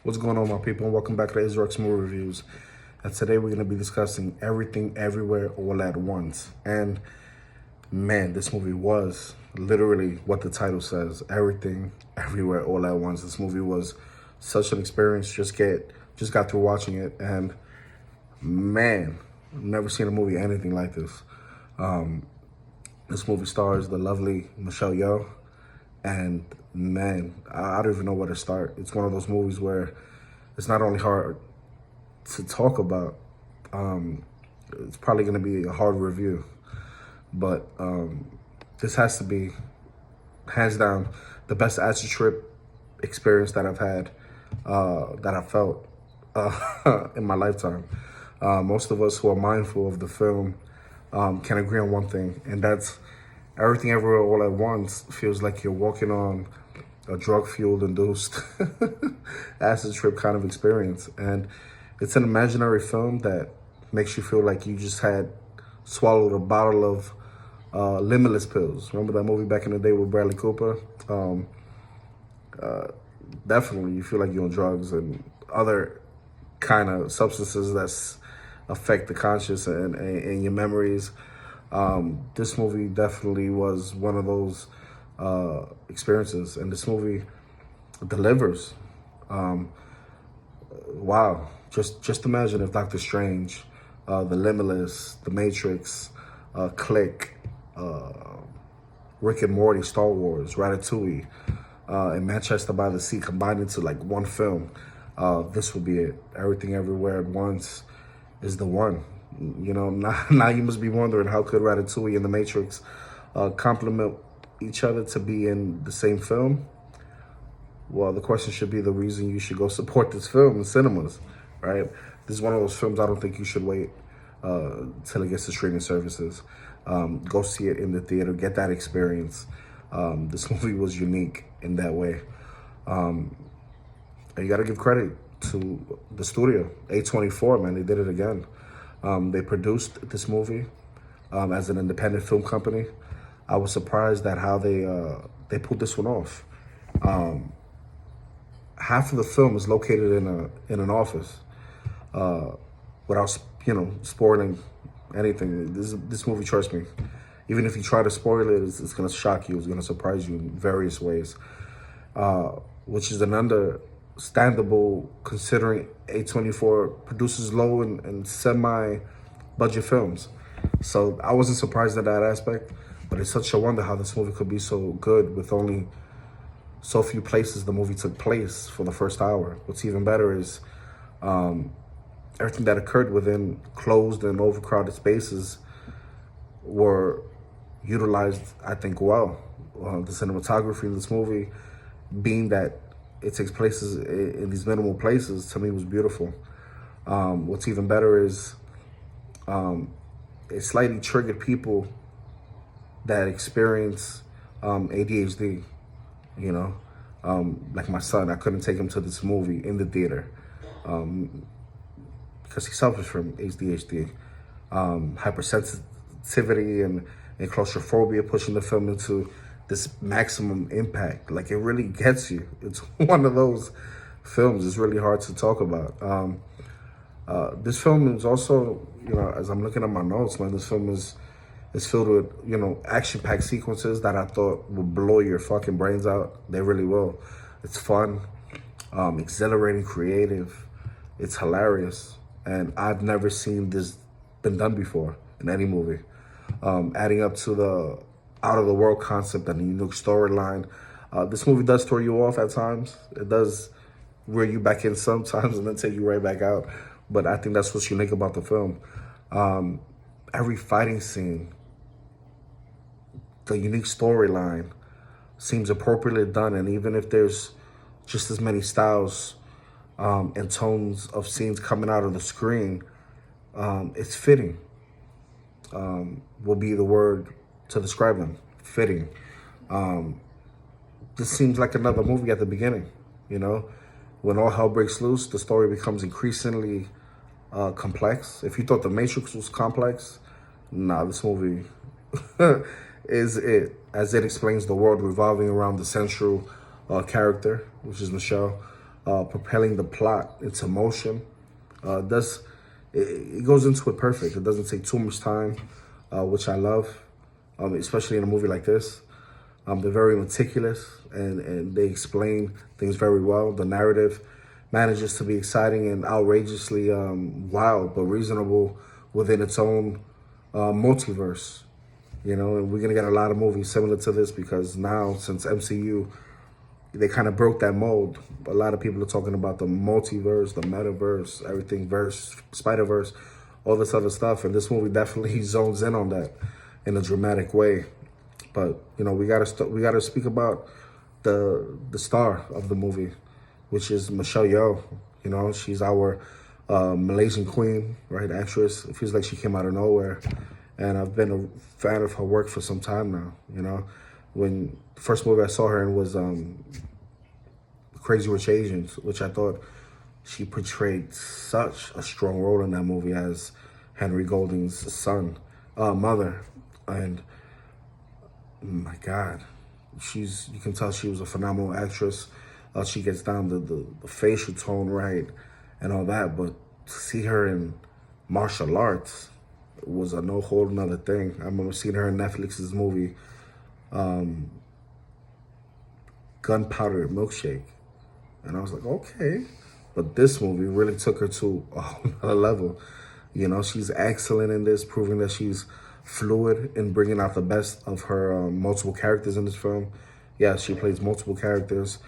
What's going on, my people? And welcome back to Israel's Movie Reviews. And today we're going to be discussing Everything, Everywhere, All at Once. And man, this movie was literally what the title says: Everything, Everywhere, All at Once. This movie was such an experience. Just got through watching it, and man, I've never seen a movie anything like this. This movie stars the lovely Michelle Yeoh, and man, I don't even know where to start. It's one of those movies where it's not only hard to talk about, it's probably going to be a hard review, but this has to be, hands down, the best acid trip experience that I've had, that I felt in my lifetime. Most of us who are mindful of the film can agree on one thing, and that's Everything Everywhere All at Once feels like you're walking on a drug-fueled induced acid trip kind of experience. And it's an imaginary film that makes you feel like you just had swallowed a bottle of limitless pills. Remember that movie back in the day with Bradley Cooper? Definitely, you feel like you're on drugs and other kind of substances that affect the conscious and your memories. This movie definitely was one of those experiences, and this movie delivers. Wow, just imagine if Doctor Strange, The Limitless, The Matrix, Click, Rick and Morty, Star Wars, Ratatouille, and Manchester by the Sea combined into like one film. This will be it. Everything Everywhere at Once is the one. You know, now you must be wondering, how could Ratatouille and The Matrix complement each other to be in the same film? Well, the question should be the reason you should go support this film in cinemas, right? This is one of those films I don't think you should wait till it gets to streaming services. Go see it in the theater, get that experience. This movie was unique in that way. And you got to give credit to the studio, A24, man. They did it again. They produced this movie as an independent film company. I was surprised at how they pulled this one off. Half of the film is located in an office, without spoiling anything. This movie, trust me, even if you try to spoil it, it's gonna shock you. It's gonna surprise you in various ways, which is an understandable considering A24 produces low and semi-budget films. So I wasn't surprised at that aspect, but it's such a wonder how this movie could be so good with only so few places the movie took place for the first hour. What's even better is everything that occurred within closed and overcrowded spaces were utilized, I think, well. The cinematography in this movie, being that it takes places in these minimal places, to me was beautiful. What's even better is it slightly triggered people that experience ADHD, you know, like my son. I couldn't take him to this movie in the theater because he suffers from ADHD, hypersensitivity and claustrophobia, pushing the film into this maximum impact. Like, it really gets you. It's one of those films it's really hard to talk about. This film is also, as I'm looking at my notes, man, this film is filled with, action-packed sequences that I thought would blow your fucking brains out. They really will. It's fun, exhilarating, creative. It's hilarious. And I've never seen this been done before in any movie. Adding up to the out-of-the-world concept and the unique storyline. This movie does throw you off at times. It does rear you back in sometimes and then take you right back out. But I think that's what's unique about the film. Every fighting scene, the unique storyline seems appropriately done. And even if there's just as many styles and tones of scenes coming out of the screen, it's fitting. Will be the word to describe them. Fitting. This seems like another movie at the beginning, When all hell breaks loose, the story becomes increasingly complex. If you thought The Matrix was complex, nah, this movie is it, as it explains the world revolving around the central character, which is Michelle. propelling the plot into motion. It goes into it perfect. It doesn't take too much time, which I love, especially in a movie like this. They're very meticulous and they explain things very well. The narrative manages to be exciting and outrageously wild, but reasonable within its own multiverse. You know, and we're gonna get a lot of movies similar to this because now, since MCU, they kind of broke that mold. A lot of people are talking about the multiverse, the metaverse, everything verse, Spider-Verse, all this other stuff. And this movie definitely zones in on that in a dramatic way. But, you know, we gotta speak about the star of the movie, which is Michelle Yeoh. You know, she's our Malaysian queen, right, actress. It feels like she came out of nowhere. And I've been a fan of her work for some time now, you know. When the first movie I saw her in was Crazy Rich Asians, which I thought she portrayed such a strong role in that movie as Henry Golding's mother. And my God, you can tell she was a phenomenal actress. She gets down the facial tone right and all that, but to see her in martial arts was a whole nother thing. I remember seeing her in Netflix's movie, Gunpowder Milkshake. And I was like, okay. But this movie really took her to a whole nother level. You know, she's excellent in this, proving that she's fluid in bringing out the best of her multiple characters in this film. Yeah, she plays multiple characters,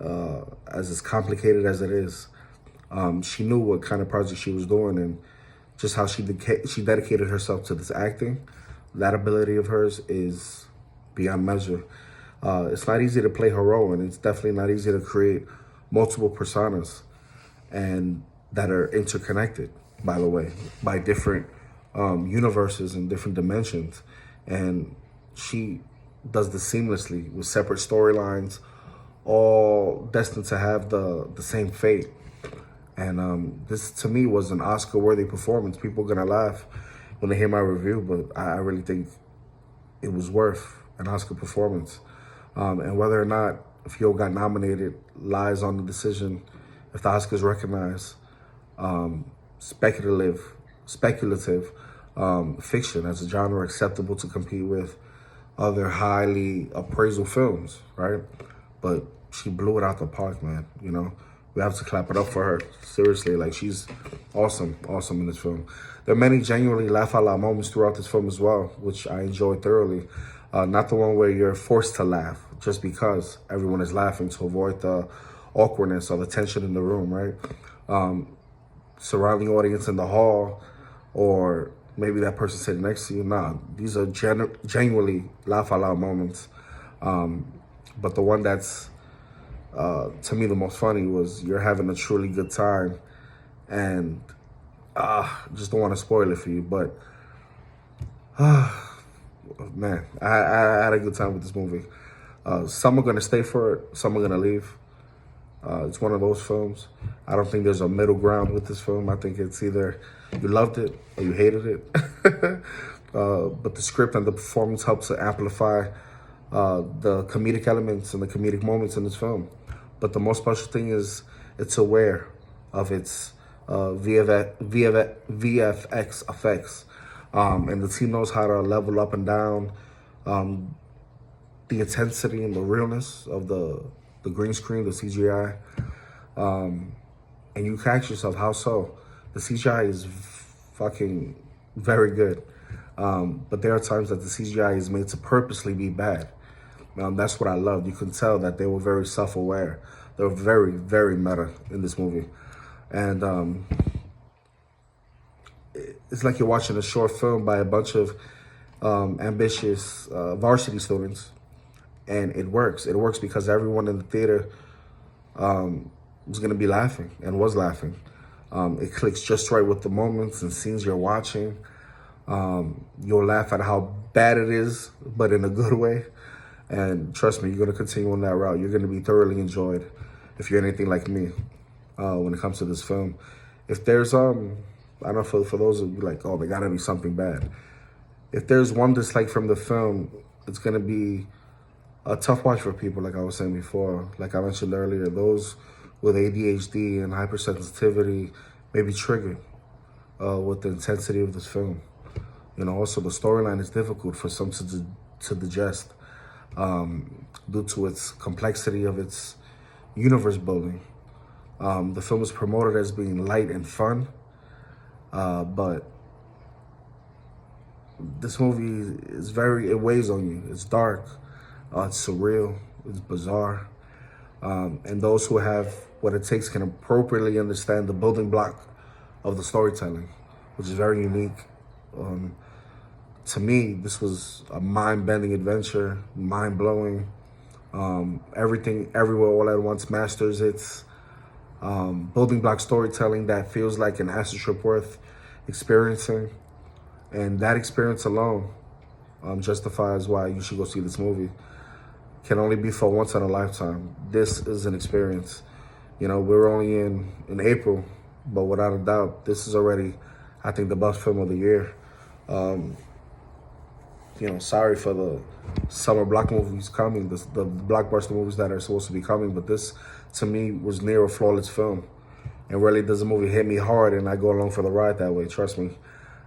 as complicated as it is. She knew what kind of project she was doing and just how she dedicated herself to this acting. That ability of hers is beyond measure. It's not easy to play her role, and it's definitely not easy to create multiple personas and that are interconnected, by the way, by different universes and different dimensions. And she does this seamlessly with separate storylines, all destined to have the same fate. And this, to me, was an Oscar-worthy performance. People are going to laugh when they hear my review, but I really think it was worth an Oscar performance. And whether or not if Yeoh got nominated lies on the decision if the Oscars recognize speculative fiction as a genre acceptable to compete with other highly appraisal films, right? But she blew it out the park, man. You know, we have to clap it up for her. Seriously, like, she's awesome in this film. There are many genuinely laugh out loud moments throughout this film as well, which I enjoyed thoroughly. Not the one where you're forced to laugh just because everyone is laughing to avoid the awkwardness or the tension in the room, right? Surrounding audience in the hall, or maybe that person sitting next to you. Nah, these are genuinely laugh out loud moments. But the one that's, to me, the most funny was you're having a truly good time, and just don't want to spoil it for you, but man, I had a good time with this movie. Some are gonna stay for it, some are gonna leave. It's one of those films. I don't think there's a middle ground with this film. I think it's either you loved it or you hated it. But the script and the performance helps to amplify the comedic elements and the comedic moments in this film. But the most special thing is it's aware of its VFX effects. And the team knows how to level up and down the intensity and the realness of the green screen, the CGI. And you catch yourself, how so? The CGI is fucking very good. But there are times that the CGI is made to purposely be bad. That's what I loved. You can tell that they were very self-aware. They were very, very meta in this movie. And it's like you're watching a short film by a bunch of ambitious varsity students. And it works. It works because everyone in the theater was going to be laughing and was laughing. It clicks just right with the moments and scenes you're watching. You'll laugh at how bad it is, but in a good way. And trust me, you're going to continue on that route. You're going to be thoroughly enjoyed if you're anything like me when it comes to this film. If there's, I don't know, for those who be like, oh, there got to be something bad. If there's one dislike from the film, it's going to be a tough watch for people, like I was saying before. Like I mentioned earlier, those with ADHD and hypersensitivity may be triggered with the intensity of this film. You know, also the storyline is difficult for some to digest due to its complexity of its universe building. The film is promoted as being light and fun, but this movie is it weighs on you. It's dark, it's surreal, it's bizarre. And those who have what it takes can appropriately understand the building block of the storytelling, which is very unique. To me, this was a mind-bending adventure, mind-blowing. Everything, everywhere, all at once masters its building block storytelling that feels like an acid trip worth experiencing. And that experience alone justifies why you should go see this movie. Can only be for once in a lifetime. This is an experience. You know, we're only in April, but without a doubt, this is already, I think, the best film of the year. You know, sorry for the summer block movies coming, the blockbuster movies that are supposed to be coming, but this, to me, was near a flawless film. And really, does the movie hit me hard, and I go along for the ride that way, trust me.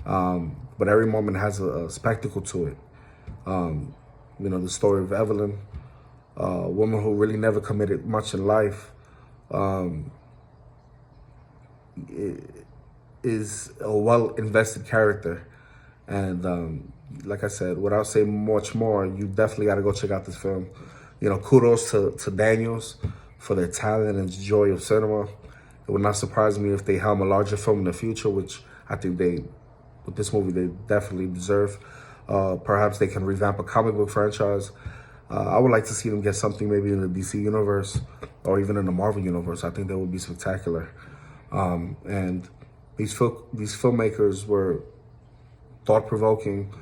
But every moment has a spectacle to it. You know, the story of Evelyn, a woman who really never committed much in life, is a well-invested character. And like I said, without saying much more, you definitely got to go check out this film. You know, kudos to Daniels for their talent and joy of cinema. It would not surprise me if they helm a larger film in the future, which I think with this movie, they definitely deserve. Perhaps they can revamp a comic book franchise. I would like to see them get something maybe in the DC universe or even in the Marvel universe. I think that would be spectacular. And these filmmakers were thought-provoking,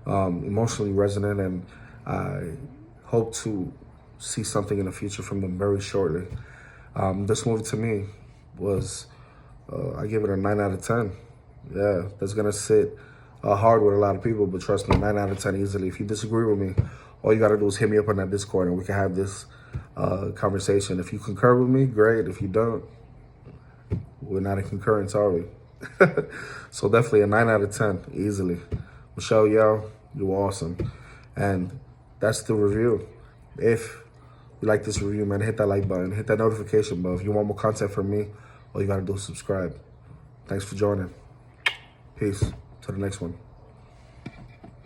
emotionally resonant, and I hope to see something in the future from them very shortly. This movie to me was, I give it a 9 out of 10. Yeah, that's gonna sit hard with a lot of people, but trust me, 9 out of 10 easily. If you disagree with me, all you gotta do is hit me up on that Discord and we can have this conversation. If you concur with me, great. If you don't, we're not in concurrence, are we? So definitely a 9 out of 10, easily. Michelle, Yeoh, you're awesome. And that's the review. If you like this review, man, hit that like button, hit that notification bell. If you want more content from me, all you gotta do is subscribe. Thanks for joining. Peace. To the next one.